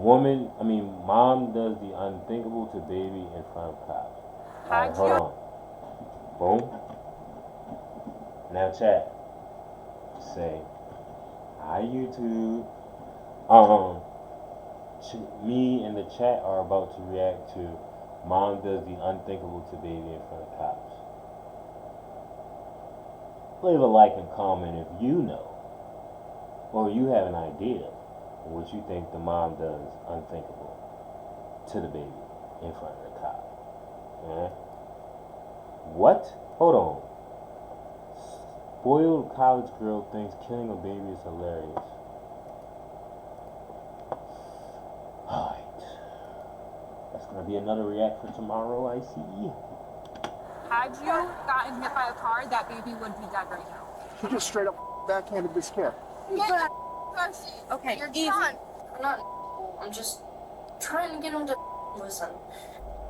Mom does the unthinkable to baby in front of cops. Alright, hold on. Boom. Now chat. Say, hi YouTube. Me and the chat are about to react to Mom does the unthinkable to baby in front of cops. Leave a like and comment if you know, or you have an idea of what you think the mom does unthinkable to the baby in front of the cop. What? Hold on. Spoiled college girl thinks killing a baby is hilarious. Alright. That's gonna be another react for tomorrow, I see. Had you gotten hit by a car, that baby would be dead right now. She just straight up backhanded this kid. Okay, You're easy. done. I'm just trying to get him to listen.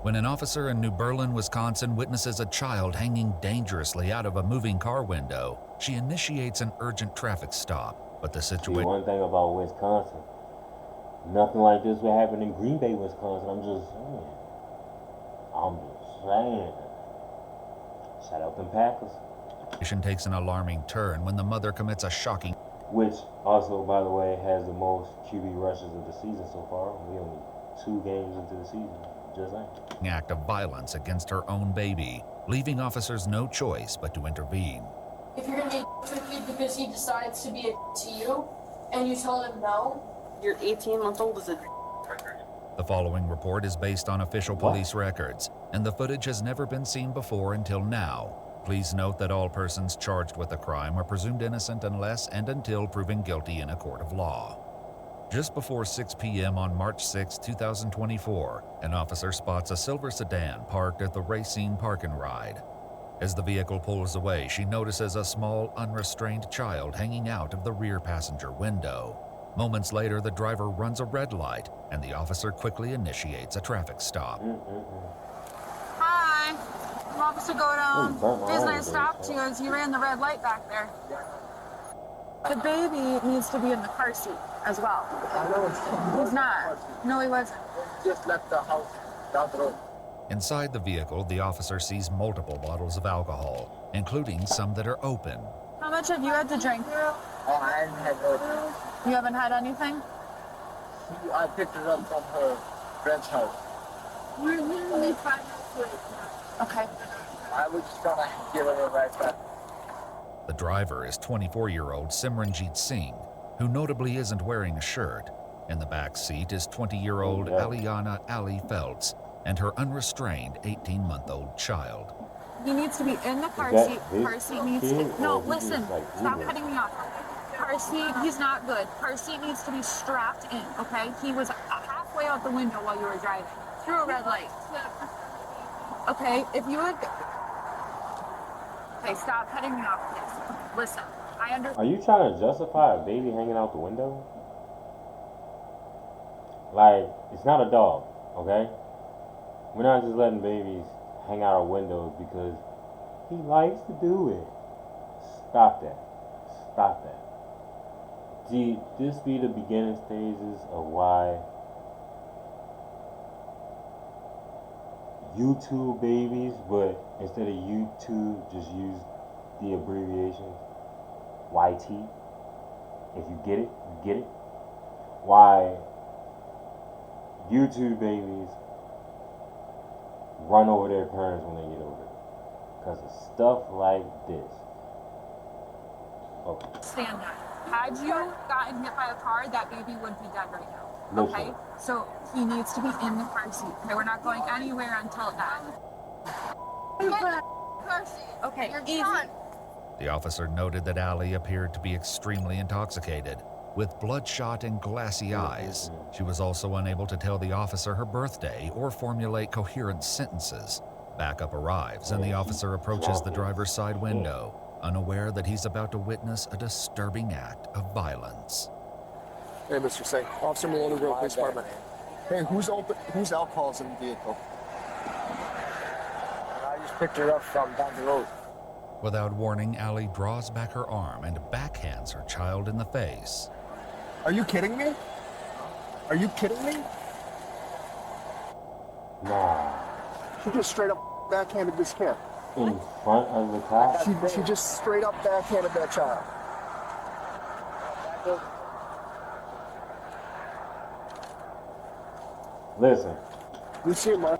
When an officer in New Berlin, Wisconsin witnesses a child hanging dangerously out of a moving car window, she initiates an urgent traffic stop. But the situation... One thing about Wisconsin, nothing like this would happen in Green Bay, Wisconsin. I'm just saying. Shout out them Packers. Takes an alarming turn when the mother commits a shocking... Which also, by the way, has the most QB rushes of the season so far. We only 2 games into the season. Just saying. Act of violence against her own baby, leaving officers no choice but to intervene. If you're gonna be with me because he decides to be a to you, and you tell him no, your 18-month-old is a... The following report is based on official police records, and the footage has never been seen before until now. Please note that all persons charged with the crime are presumed innocent unless and until proven guilty in a court of law. Just before 6 p.m. on March 6, 2024, an officer spots a silver sedan parked at the Racine Park and Ride. As the vehicle pulls away, she notices a small, unrestrained child hanging out of the rear passenger window. Moments later, the driver runs a red light, and the officer quickly initiates a traffic stop. Hi. Officer go down. The reason I stopped you is you ran the red light back there. The baby needs to be in the car seat as well. I know. He's not. No, he wasn't. Just left the house down the road. Inside the vehicle, the officer sees multiple bottles of alcohol, including some that are open. How much have you had to drink? Oh, I haven't had no. You haven't had anything? I picked it up from her friend's house. We're literally 5 minutes late. Okay. I was just gonna give her a right back. The driver is 24-year-old Simranjeet Singh, who notably isn't wearing a shirt. In the back seat is 20-year-old Aliana Ali Feltz and her unrestrained 18-month-old child. He needs to be in the car seat. Car seat needs to... No, listen. Stop cutting me off. Car seat, he's not good. Car seat needs to be strapped in, okay? He was halfway out the window while you were driving. Through a red light. Okay, if you would... Okay, stop cutting me off, please. Listen, I understand. Are you trying to justify a baby hanging out the window? Like, it's not a dog, okay? We're not just letting babies hang out our windows because he likes to do it. Stop that. Stop that. This be the beginning stages of why YouTube babies, but instead of YouTube, just use the abbreviation YT. If you get it, you get it. Why YouTube babies run over their parents when they get older. Because of stuff like this. Okay. Stand that. Had you gotten hit by a car, that baby would be dead right now. Okay? So he needs to be in the car seat. Okay, we're not going anywhere until that. Okay, you're easy. done. The officer noted that Ali appeared to be extremely intoxicated, with bloodshot and glassy eyes. She was also unable to tell the officer her birthday or formulate coherent sentences. Backup arrives, and the officer approaches the driver's side window, unaware that he's about to witness a disturbing act of violence. Hey, Mr. Singh. Officer Maloney, Grove Police Department. Hey, whose alcohol's in the vehicle? I just picked her up from down the road. Without warning, Ali draws back her arm and backhands her child in the face. Are you kidding me? Are you kidding me? Nah. She just straight up backhanded this kid. In front of the cops? She just straight up backhanded that child. Listen, You see it, man?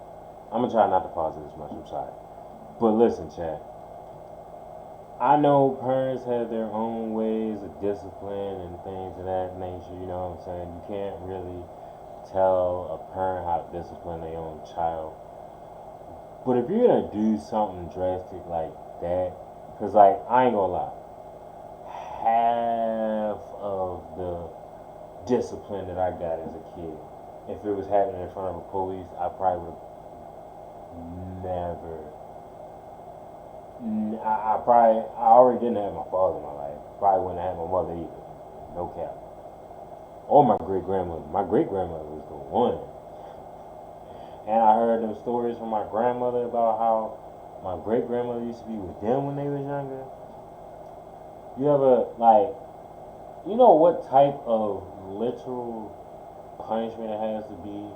I'm gonna try not to pause it as much, I'm sorry. But listen, Chad. I know parents have their own ways of discipline and things of that nature, you know what I'm saying? You can't really tell a parent how to discipline their own child. But if you're gonna do something drastic like that, cause like, I ain't gonna lie, half of the discipline that I got as a kid, if it was happening in front of a police, I probably would have never. I already didn't have my father in my life. Probably wouldn't have had my mother either. No cap. Or my great grandmother. My great grandmother was the one. And I heard them stories from my grandmother about how my great grandmother used to be with them when they was younger. You ever, like, you know what type of literal punishment it has to be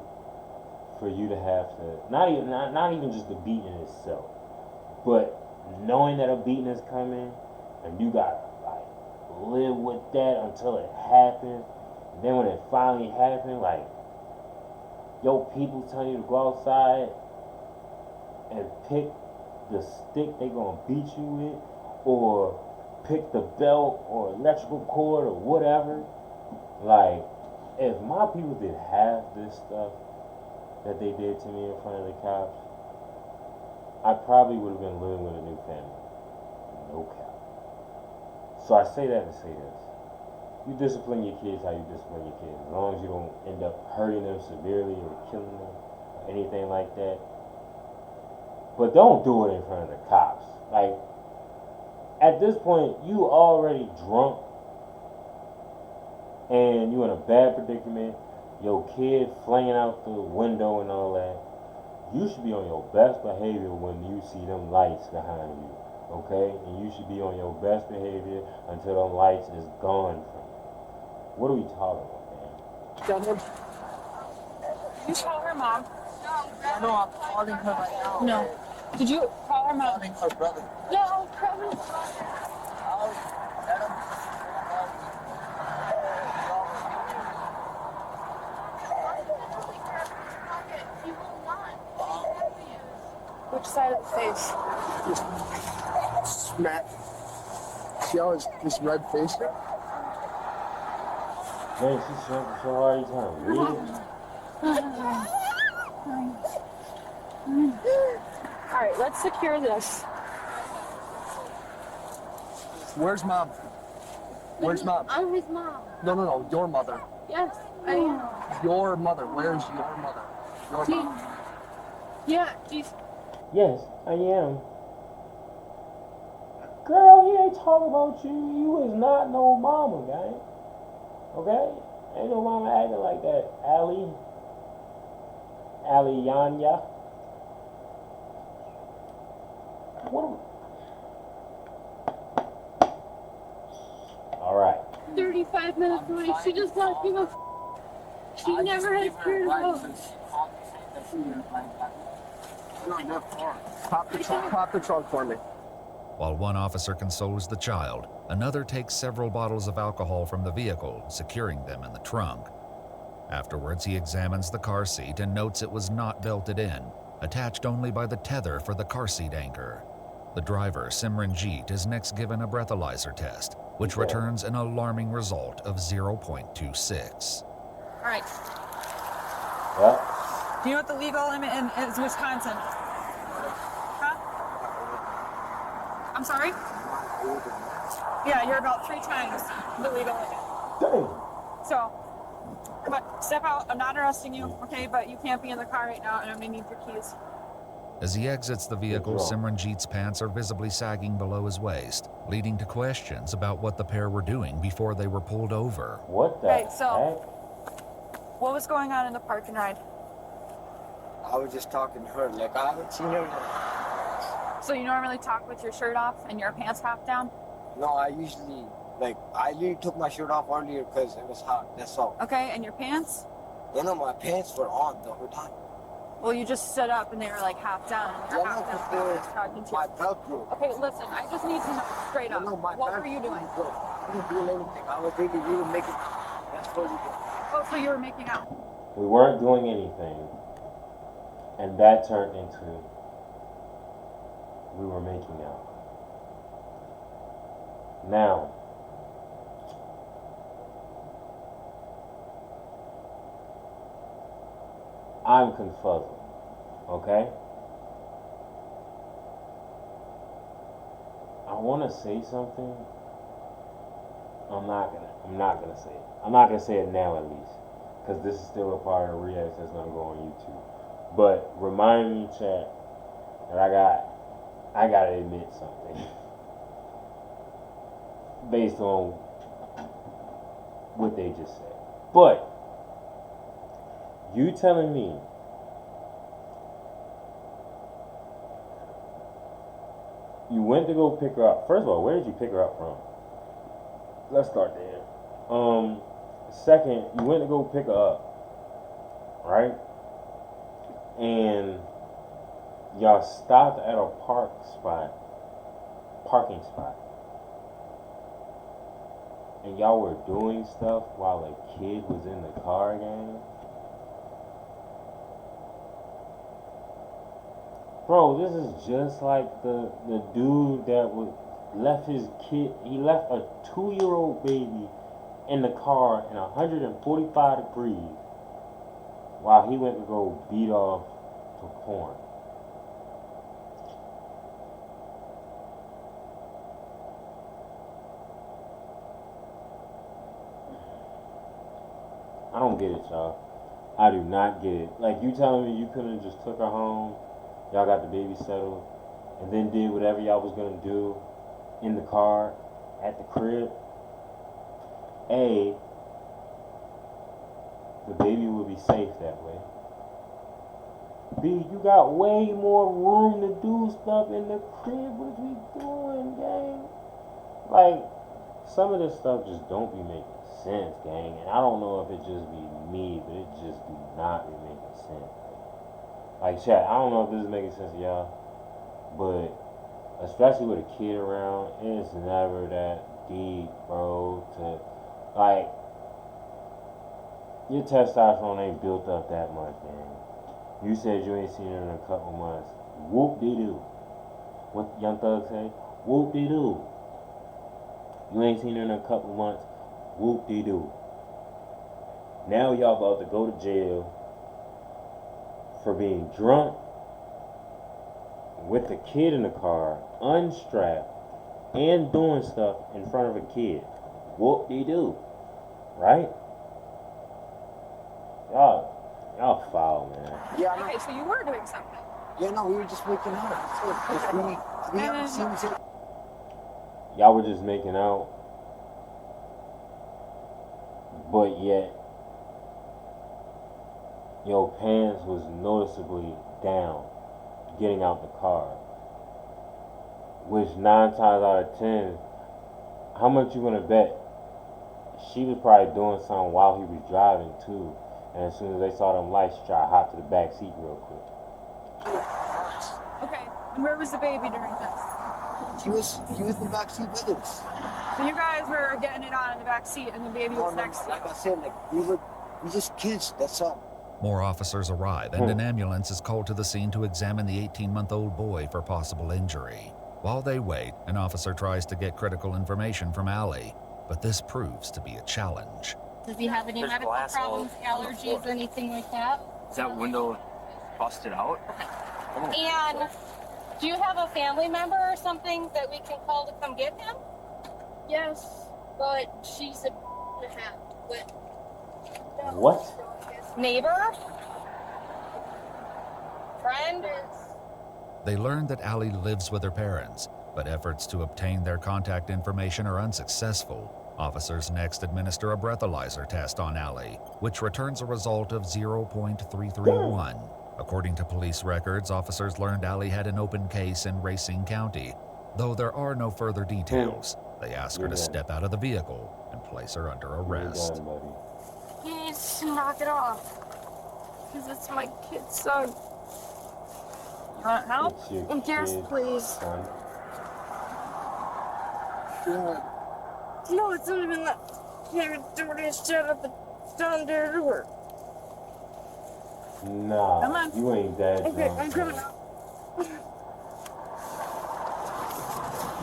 for you to have to, not even just the beating itself, but knowing that a beating is coming and you gotta like live with that until it happens. And then when it finally happens, like, yo, people tell you to go outside and pick the stick they gonna beat you with, or pick the belt or electrical cord or whatever. Like, if my people did half this stuff that they did to me in front of the cops, I probably would have been living with a new family. No cap. So I say that to say this. You discipline your kids how you discipline your kids. As long as you don't end up hurting them severely or killing them or anything like that. But don't do it in front of the cops. Like, at this point, you already drunk and you in a bad predicament. Your kid flinging out the window and all that. You should be on your best behavior when you see them lights behind you, okay? And you should be on your best behavior until them lights is gone from you. What are we talking about, man? Got him. You call her mom. No, I'm calling her right now. No. Did you call her I'm mom? calling her brother. No, probably. Which side of the face? Smack. See how this red face here? Man, she's jumping so hard each time. Really? Alright, let's secure this. Where's mom? Where's mom? I'm his mom. No, your mother. Yes, I am. Your mother. Where's your mother? Your mom. Yeah, she's. Yes, I am. Girl, he ain't talking about you. You is not no mama, gang. Okay? Ain't no mama acting like that. Aliyanya. What? All right. 35 minutes away. She just not give a. She never has cared about. Pop the trunk for me. While one officer consoles the child, another takes several bottles of alcohol from the vehicle, securing them in the trunk. Afterwards, he examines the car seat and notes it was not belted in, attached only by the tether for the car seat anchor. The driver, Simranjeet, is next given a breathalyzer test, which returns an alarming result of 0.26. Alright. Well, Do you know what the legal limit is Wisconsin? Huh? I'm sorry? Yeah, you're about 3 times the legal limit. dang. So, come on, step out. I'm not arresting you, okay? But you can't be in the car right now, and I'm gonna need your keys. As he exits the vehicle, Simranjeet's pants are visibly sagging below his waist, leading to questions about what the pair were doing before they were pulled over. What the Right, so- heck? What was going on in the park and ride? I was just talking to her. Like, I haven't seen her. So you normally talk with your shirt off and your pants half down? No, I usually took my shirt off earlier because it was hot. That's all. Okay, and your pants? You know, my pants were on the whole time. Well, you just stood up and they were like half down. Yeah, Half no, down. but I was talking to my you. belt broke. Okay, listen, I just need to know straight You up. know, my What belt were you doing? broke. I wasn't doing anything. I was thinking you were making out. That's what we did. Oh, so you were making out. We weren't doing anything, and that turned into we were making out. Now, I'm confuzzled, okay? I want to say something. I'm not gonna say it. I'm not gonna say it now, at least, because this is still a part of the reaction that's gonna go on YouTube. But remind me, chat, that I gotta admit something based on what they just said. But you telling me you went to go pick her up. First of all, where did you pick her up from? Let's start there. Second, you went to go pick her up, right? And y'all stopped at a parking spot. And y'all were doing stuff while a kid was in the car, gang. Bro, this is just like the dude that left his kid. He left a 2-year-old baby in the car in 145 degrees while he went to go beat off to porn. I don't get it, y'all. I do not get it. Like, you telling me you couldn't have just took her home, y'all got the baby settled, and then did whatever y'all was gonna do in the car, at the crib? A, the baby will be safe that way. B, you got way more room to do stuff in the crib. What we doing, gang? Like, some of this stuff just don't be making sense, gang. And I don't know if it just be me, but it just do not be making sense. Like, chat, I don't know if this is making sense to y'all, but especially with a kid around, it's never that deep, bro. Like, your testosterone ain't built up that much, man. You said you ain't seen her in a couple months. Whoop-de-doo. What Young Thug say? Whoop-de-doo. You ain't seen her in a couple months. Whoop-de-doo. Now y'all about to go to jail for being drunk with a kid in the car, unstrapped, and doing stuff in front of a kid. Whoop-de-doo. Right? Y'all foul, man. Yeah, I know. Okay, so you were doing something. Yeah, no, we were just making out. That's it. We haven't seen each other. Y'all were just making out, but yet your pants was noticeably down getting out the car. Which 9 times out of 10, how much you gonna bet she was probably doing something while he was driving too? And as soon as they saw them lights, she tried to hop to the back seat real quick. Okay, and where was the baby during this? He was in the back seat with us. So you guys were getting it on in the back seat and the baby was No, next to you. like I said, like we just kissed. That's all. More officers arrive, and an ambulance is called to the scene to examine the 18-month-old boy for possible injury. While they wait, an officer tries to get critical information from Allie, but this proves to be a challenge. Does he have any medical problems, allergies, or anything like that? Is that window busted out? And do you have a family member or something that we can call to come get him? Yes, but she's a and a half. But What? Neighbor? Friend? They learn that Allie lives with her parents, but efforts to obtain their contact information are unsuccessful. Officers next administer a breathalyzer test on Allie, which returns a result of 0.331. According to police records, officers learned Allie had an open case in Racine County. Though there are no further details, they ask her to step out of the vehicle and place her under arrest. Please knock it off. Because it's my kid's son. You want help? It's your Yes, kid's please. son. Dad. No, it's not even that. Can't do this shit at the down there door. Nah, Come on. you ain't that Okay, drunk. I'm coming man. out.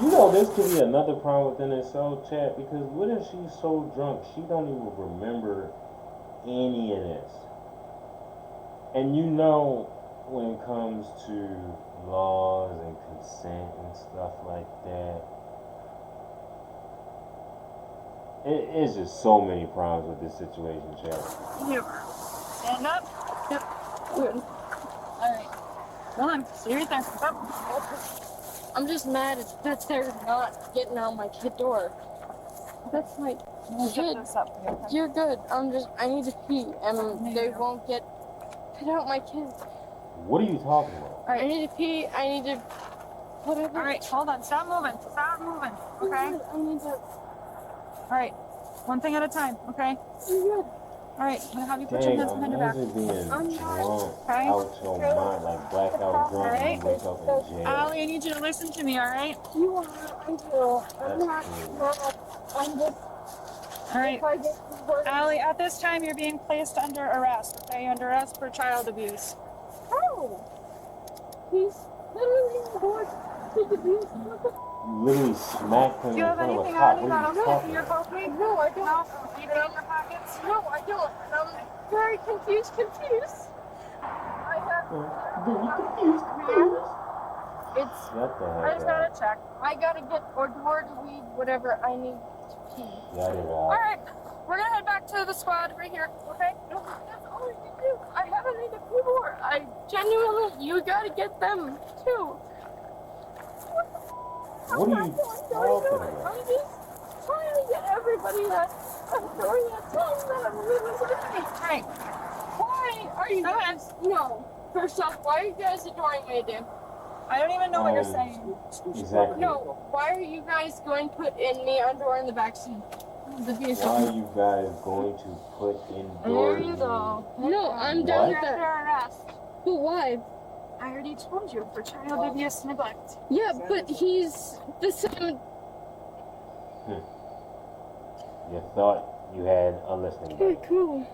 You know, this could be another problem within itself, chat, because what if she's so drunk she don't even remember any of this? And you know, when it comes to laws and consent and stuff like that, it's just so many problems with this situation, chat. Here. Stand up. Yep. Good. Alright. Come on. Stay right there. Up. I'm just mad that they're not getting out my kid door. That's my kid. You're good. I need to pee, and they won't get out my kid. What are you talking about? I need to pee. I need to. Whatever. Alright, hold on. Stop moving. Stop moving. Okay? I need to. Alright. One thing at a time, okay? You're good. Alright, I'm gonna have you put your Dang, hands behind your back. imagine being drunk Okay. out your mind, like blackout drunk, and you wake up in jail. Allie, I need you to listen to me, alright? You are. I do. I'm not. I'm just. Alright. If I get work. Allie, at this time you're being placed under arrest, okay? Under arrest for child abuse. Oh! He's literally on board. He could use. You literally smacked him Do in you have front of a anything cop. on you What are that'll you fit talking your about? coat, please? No, I don't. No? Anything in your pockets? No, I don't. I'm very confused. I have. It's. Shut the I heck just up. gotta check. I gotta get or weed, whatever I need to pee. Shut it up. Alright, we're gonna head back to the squad right here, okay? No, that's all I can do. I haven't need to pee more. I genuinely, you gotta get them too. What are you talking about? I'm just trying to get everybody that I'm doing that thing that I'm really listening. Alright, Why are you guys? No. First off, why are you guys ignoring me, dude? I don't even know what you're saying. Exactly. No. Why are you guys going to put in me underwear in the backseat of the vehicle? Why are you guys going to put indoors? There you go. No, I'm What? done You're with under that. arrest. But why? I already told you, for child abuse neglect. Yeah, but he's the same. You thought you had a listening Okay, button. cool.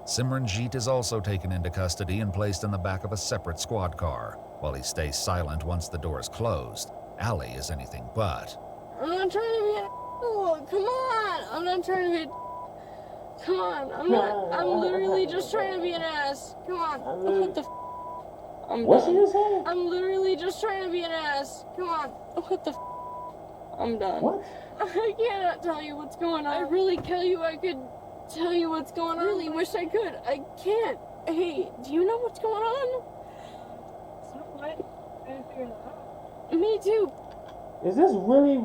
Simranjeet is also taken into custody and placed in the back of a separate squad car. While he stays silent once the door is closed, Allie is anything but. I'm not trying to be an asshole. Come on. I'm not trying to be. Come on. I'm literally just trying to be an ass. Come on. What the f? I'm What's done. you saying? I'm literally just trying to be an ass. Come on. What the f? I'm done. What? I cannot tell you what's going on. I really I could tell you what's going on. I really wish I could. I can't. Hey, do you know what's going on? Somewhat. I didn't figure that out. Me too. Is this really,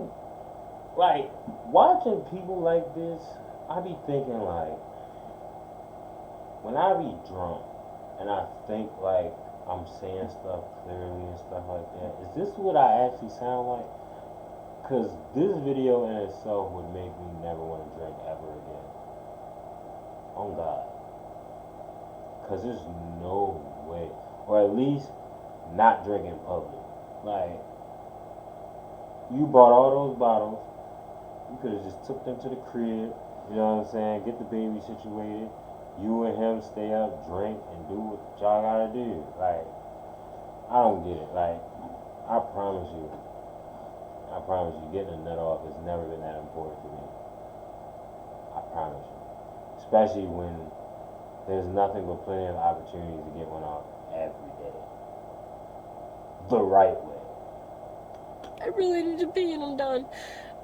like, watching people like this, I be thinking, like, when I be drunk, and I think, like, I'm saying stuff clearly and stuff like that, is this what I actually sound like? Because this video in itself would make me never want to drink ever again. On God. Because there's no way, or at least not drink in public. Like, you bought all those bottles, you could have just took them to the crib, you know what I'm saying, get the baby situated, you and him stay up, drink, and do what y'all gotta do. Like, I don't get it. Like, I promise you, getting a nut off has never been that important to me. I promise you. Especially when there's nothing but plenty of opportunities to get one off every day. The right way. I really need to pee and I'm done.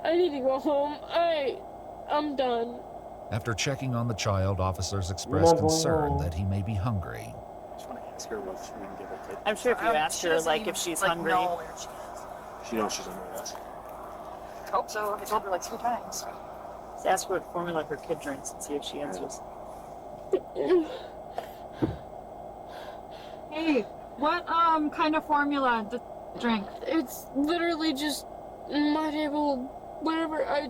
I need to go home. I'm done. After checking on the child, officers You're expressed not going concern home. that he may be hungry. I just want to ask her what she can give her kid. I'm sure if you asked her, like, if she's hungry. Know where she is. She knows she's under arrest. I hope so. I told her like 3 times. Just ask what formula her kid drinks and see if she answers. Hey, what kind of formula does she drink? It's literally just my table, whatever. I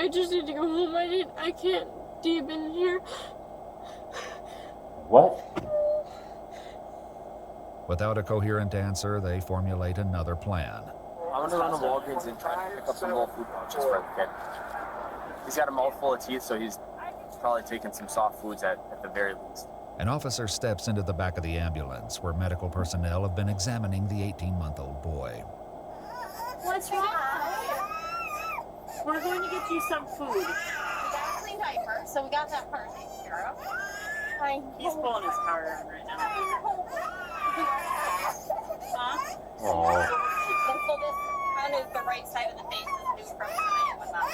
just need to go home. I can't deep in here. What? Without a coherent answer, they formulate another plan. I'm gonna run to Walgreens and try to pick up some more food pouches for the kid. He's got a mouthful of teeth, so he's probably taking some soft foods at the very least. An officer steps into the back of the ambulance where medical personnel have been examining the 18-month-old boy. What's wrong? We're going to get you some food. We got a clean diaper, so we got that part taken care of. He's pulling his car on right now. Huh? Oh. And so this one is the right side of the face, is new from tonight and whatnot.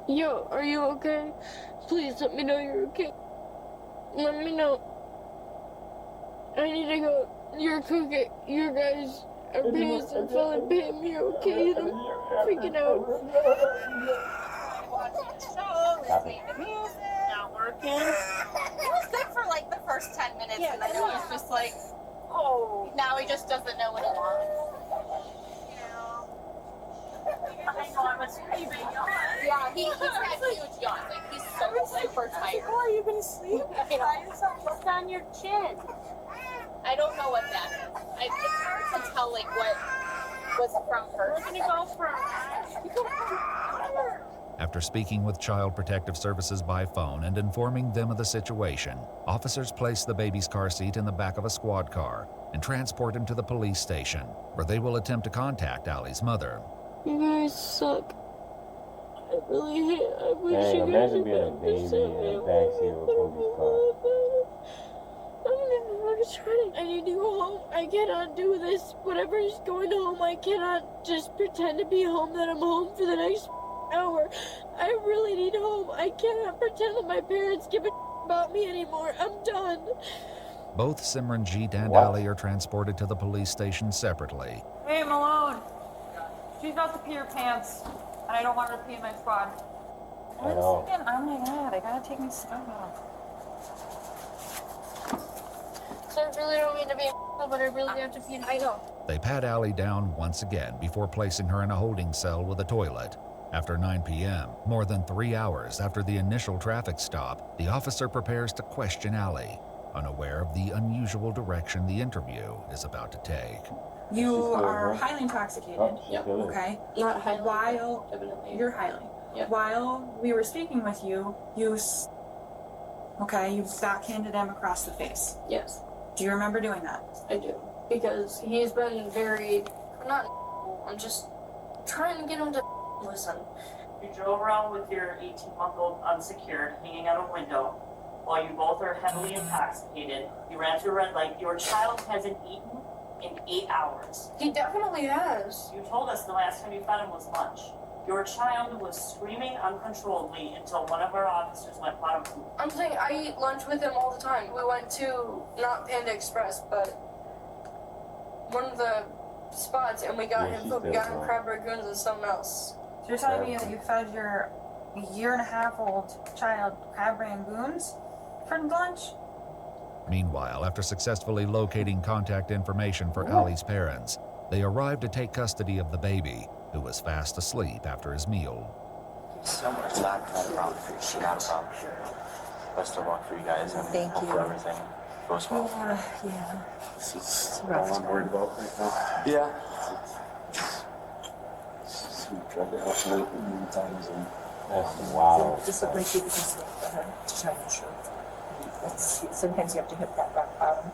Yo, are you okay? Please let me know you're okay. Let me know. I need to go. Your guys are paying some fellow paying me okay, and I'm freaking out. Watching the show, listening to music. Not working. It was good for like the first 10 minutes, and then it was just like, oh, now he just doesn't know what he wants. I know I'm a screaming yawn. Yeah, he's got huge yawns. Like, he's so super tired. Are you gonna sleep? What's on your chin? I don't know what that is. It's hard to tell, like, what was from her. We're gonna go for After speaking with Child Protective Services by phone and informing them of the situation, officers place the baby's car seat in the back of a squad car and transport him to the police station, where they will attempt to contact Allie's mother. You guys suck. I really hate. I wish Dang, you guys imagine had being a never baby sent in me the backseat of a police car. I don't even know what to try. I need to go home. I cannot do this. Whatever is going home, I cannot just pretend to be home that I'm home for the next hour. I really need home. I cannot pretend that my parents give a about me anymore. I'm done. Both Simranjeet and What? Allie are transported to the police station separately. Hey, Malone. She's about to pee her pants, and I don't want her to pee in my squad. At all. Oh my god, I gotta take my stuff off. So I really don't mean to be but I really have to pee. I know. They pat Allie down once again before placing her in a holding cell with a toilet. After 9 p.m., more than 3 hours after the initial traffic stop, the officer prepares to question Allie, unaware of the unusual direction the interview is about to take. You She's still are there? highly intoxicated. Oh, she's still there. Okay. Not highly. While Definitely. you're highly. Yeah. While we were speaking with you, you backhanded him across the face. Yes, Do you remember doing that? I do. Because he's been very. I'm just trying to get him to listen. You drove around with your 18-month-old unsecured, hanging out a window, while you both are heavily intoxicated. You ran through a red light. Your child hasn't eaten in 8 hours. He definitely has. You told us the last time you fed him was lunch. Your child was screaming uncontrollably until one of our officers went bottom food. I'm saying I eat lunch with him all the time. We went to, not Panda Express, but one of the spots, and we got Yeah, him she's food. We dead, got him bro. crab rangoons and something else. So you're telling me that you fed your year-and-a-half-old child crab rangoons for lunch? Meanwhile, after successfully locating contact information for Allie's parents, they arrive to take custody of the baby, who was fast asleep after his meal. So much. Not a problem. Not a problem. Best of luck for you guys, and Thank hope you. everything goes well. Yeah. This is all I'm worried about right now. Yeah. We tried to help her many times, and That's wild. Just look like you can sleep for her to try and show. Sometimes you have to hit that rock bottom.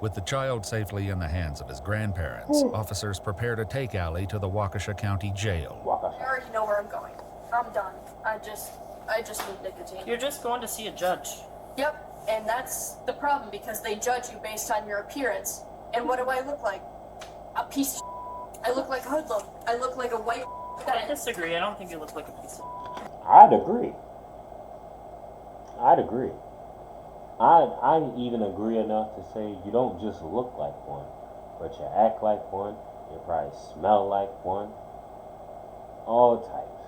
With the child safely in the hands of his grandparents, officers prepare to take Allie to the Waukesha County Jail. I already know where I'm going. I'm done. I just need nicotine. You're just going to see a judge. Yep, and that's the problem because they judge you based on your appearance. And what do I look like? A piece of I look like a hoodlum. I look like a white I disagree. I don't think you look like a piece of... I'd agree. I'd even agree enough to say you don't just look like one, but you act like one, you probably smell like one. All types.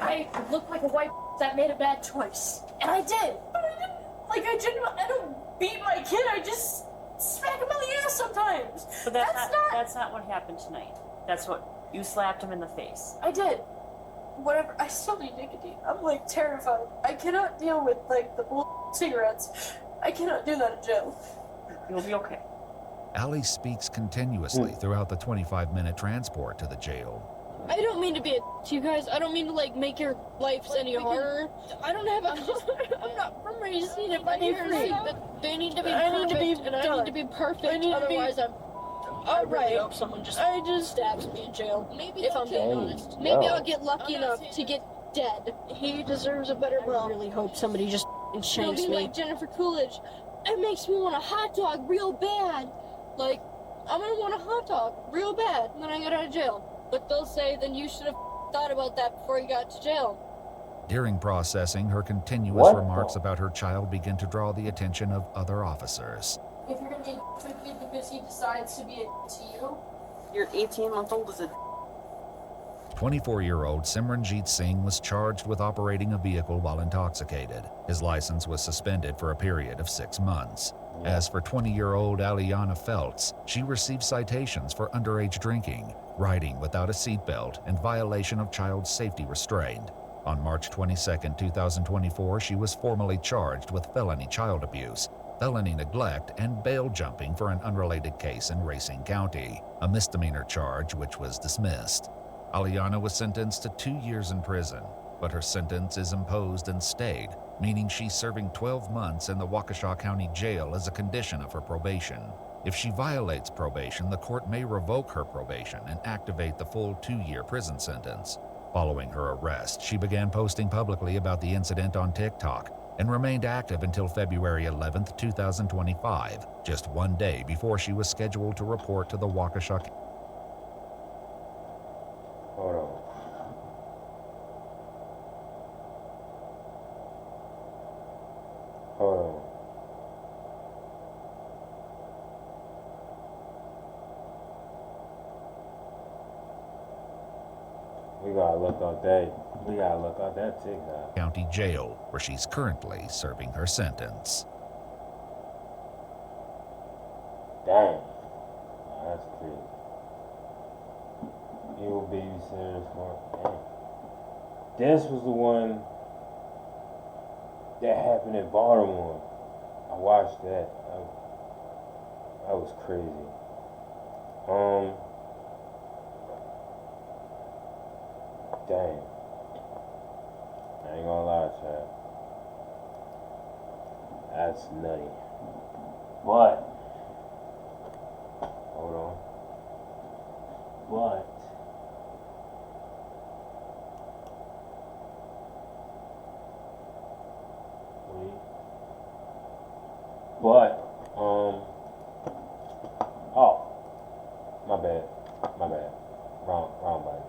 I look like a white that made a bad choice. And I did. But I don't beat my kid, I just smack him on the ass sometimes. But that's not what happened tonight. That's what... You slapped him in the face. I did. whatever. I still need nicotine. I'm like terrified. I cannot deal with like the cigarettes. I cannot do that in jail. You'll be okay. Allie speaks continuously throughout the 25-minute transport to the jail. I don't mean to be a to you guys. I don't mean to like make your lives any harder. I don't have a. I'm not from raised in if I need that they need to be. I need to be and I need to be perfect. Otherwise, I'm. All right. I hope someone just stabs me in jail. Maybe if I'm being honest. Maybe I'll get lucky enough to get dead. He deserves a better mom. I really hope somebody just shanks me. Like Jennifer Coolidge. It makes me want a hot dog real bad. Like, I'm gonna want a hot dog real bad when I get out of jail. But they'll say, then you should have thought about that before you got to jail. During processing, her continuous remarks about her child begin to draw the attention of other officers. If you're gonna be with me because he decides to be a to you, Your 18-month-old is a 24-year-old Simranjeet Singh was charged with operating a vehicle while intoxicated. His license was suspended for a period of 6 months. As for 20-year-old Aliana Feltz, she received citations for underage drinking, riding without a seatbelt, and violation of child safety restraint. On March 22, 2024, she was formally charged with felony child abuse, felony neglect, and bail jumping for an unrelated case in Racine County, a misdemeanor charge which was dismissed. Aliana was sentenced to 2 years in prison, but her sentence is imposed and stayed, meaning she's serving 12 months in the Waukesha County Jail as a condition of her probation. If she violates probation, the court may revoke her probation and activate the full 2-year prison sentence. Following her arrest, she began posting publicly about the incident on TikTok and remained active until February 11, 2025, just 1 day before she was scheduled to report to the Waukesha. Hold on. Hold on. We gotta look up that TikTok. County Jail, where she's currently serving her sentence. Dang. That's crazy. Evil babysitter smart. Dang. This was the one that happened in Baltimore. I watched that. That was crazy. Dang. I ain't gonna lie, child. That's nutty. But, hold on. But, wait. But, oh, my bad. Wrong button.